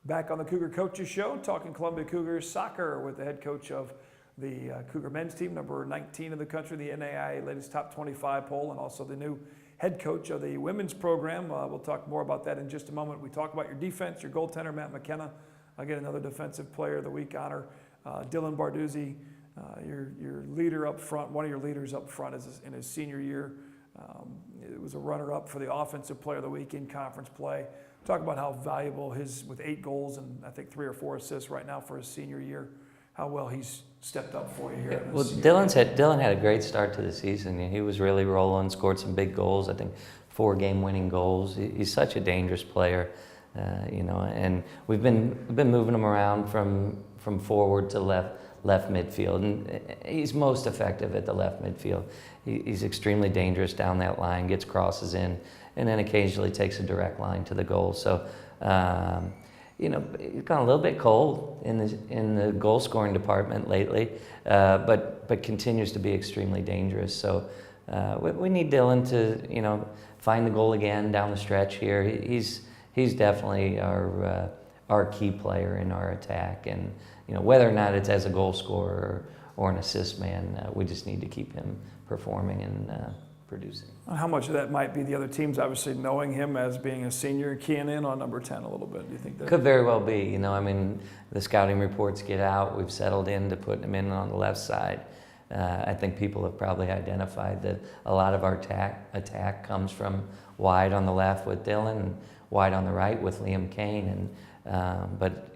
Back on the Cougar Coaches Show, talking Columbia Cougars soccer with the head coach of the Cougar men's team, number 19 in the country, the NAIA latest top 25 poll, and also the new head coach of the women's program. We'll talk more about that in just a moment. We talk about your defense, your goaltender, Matt McKenna. I'll get another Defensive Player of the Week honor. Dylan Barduzzi, your leader up front, one of your leaders up front in his senior year. It was a runner-up for the Offensive Player of the Week in conference play. Talk about how valuable with 8 goals and I think 3 or 4 assists right now for his senior year, how well he's stepped up for you here. Well, Dylan had a great start to the season. He was really rolling, scored some big goals. I think 4 game-winning goals. He's such a dangerous player, and we've been moving him around from forward to left midfield, and he's most effective at the left midfield. He's extremely dangerous down that line, gets crosses in, and then occasionally takes a direct line to the goal. So, he's gone a little bit cold in the goal scoring department lately, but continues to be extremely dangerous. So, we need Dylan to find the goal again down the stretch here. He's definitely our key player in our attack, and whether or not it's as a goal scorer or an assist man, we just need to keep him performing and producing. How much of that might be the other teams obviously knowing him as being a senior, keying in on number 10 a little bit? Do you think that could very well be? The scouting reports get out. We've settled into putting him in on the left side. I think people have probably identified that a lot of our attack comes from wide on the left with Dylan and wide on the right with Liam Kane. But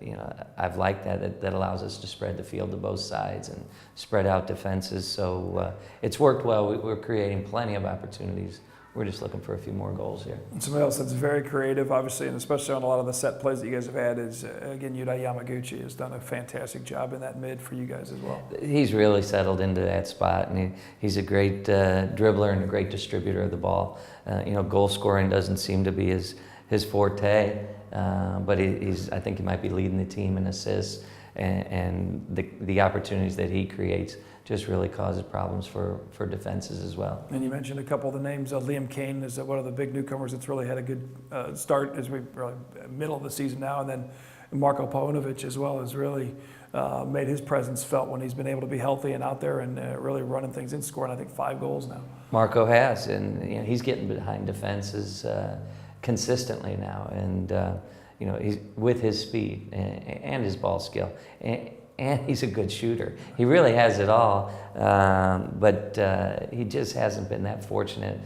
I've liked that. That allows us to spread the field to both sides and spread out defenses. So it's worked well. We're creating plenty of opportunities. We're just looking for a few more goals here. And somebody else that's very creative, obviously, and especially on a lot of the set plays that you guys have had is, again, Yudai Yamaguchi has done a fantastic job in that mid for you guys as well. He's really settled into that spot, and he's a great dribbler and a great distributor of the ball. Goal scoring doesn't seem to be his forte. But I think he might be leading the team in assists, and the opportunities that he creates just really causes problems for defenses as well. And you mentioned a couple of the names. Liam Kane is one of the big newcomers that's really had a good start as we really middle of the season now, and then Marko Paunovic as well has really made his presence felt when he's been able to be healthy and out there and really running things in, scoring I think 5 goals now. Marko has, and he's getting behind defenses consistently now, and he's with his speed and his ball skill, and he's a good shooter. He really has it all, but he just hasn't been that fortunate.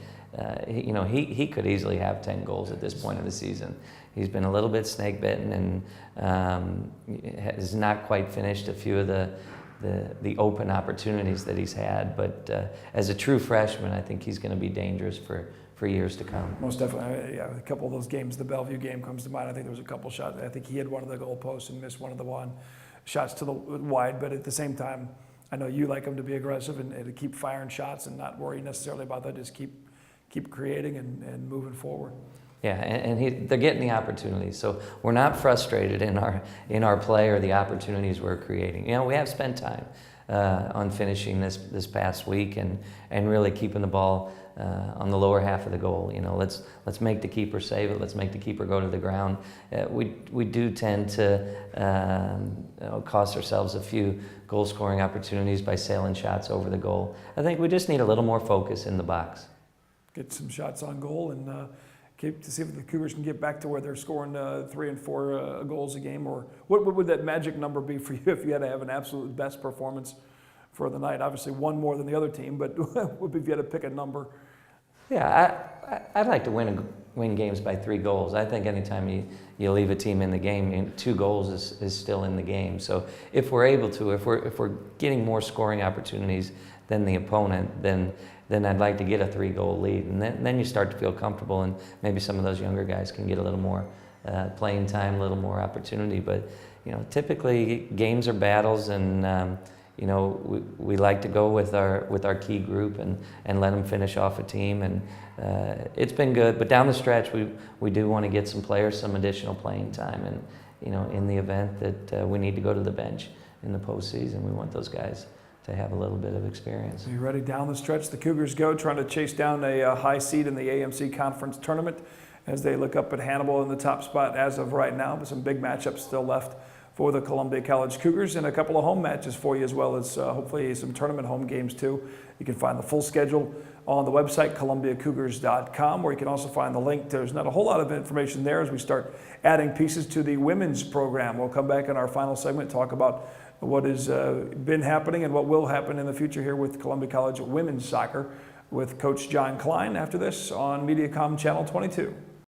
He could easily have 10 goals at this point of the season. He's been a little bit snake bitten and has not quite finished a few of the open opportunities that he's had. But as a true freshman, I think he's going to be dangerous for years to come. Most definitely. Yeah, a couple of those games, the Bellevue game comes to mind. I think there was a couple shots. I think he had one of the goal posts and missed one of the shots to the wide. But at the same time, I know you like him to be aggressive and to keep firing shots and not worry necessarily about that. Just keep creating and moving forward. Yeah, and they're getting the opportunities. So we're not frustrated in our play or the opportunities we're creating. We have spent time on finishing this past week and really keeping the ball on the lower half of the goal. Let's make the keeper save it. Let's make the keeper go to the ground. We do tend to cost ourselves a few goal scoring opportunities by sailing shots over the goal. I think we just need a little more focus in the box. Get some shots on goal and to see if the Cougars can get back to where they're scoring 3 and 4 goals a game. Or what would that magic number be for you if you had to have an absolute best performance for the night? Obviously, one more than the other team, but if you had to pick a number? Yeah, I'd like to win games by 3 goals. I think anytime you leave a team in the game, 2 goals is still in the game. So if we're able to, if we're getting more scoring opportunities than the opponent, then I'd like to get a 3-goal lead, and then you start to feel comfortable, and maybe some of those younger guys can get a little more playing time, a little more opportunity. But typically games are battles, and we like to go with our key group and let them finish off a team, and it's been good. But down the stretch, we do want to get some players some additional playing time, and in the event that we need to go to the bench in the postseason, we want those guys to have a little bit of experience. So you ready down the stretch? The Cougars go, trying to chase down a high seed in the AMC Conference Tournament. as they look up at Hannibal in the top spot as of right now, but some big matchups still left for the Columbia College Cougars, and a couple of home matches for you, as well as hopefully some tournament home games too. You can find the full schedule on the website, columbiacougars.com, where you can also find the link. There's not a whole lot of information there as we start adding pieces to the women's program. We'll come back in our final segment, talk about what has been happening and what will happen in the future here with Columbia College women's soccer with Coach John Klein after this on Mediacom Channel 22.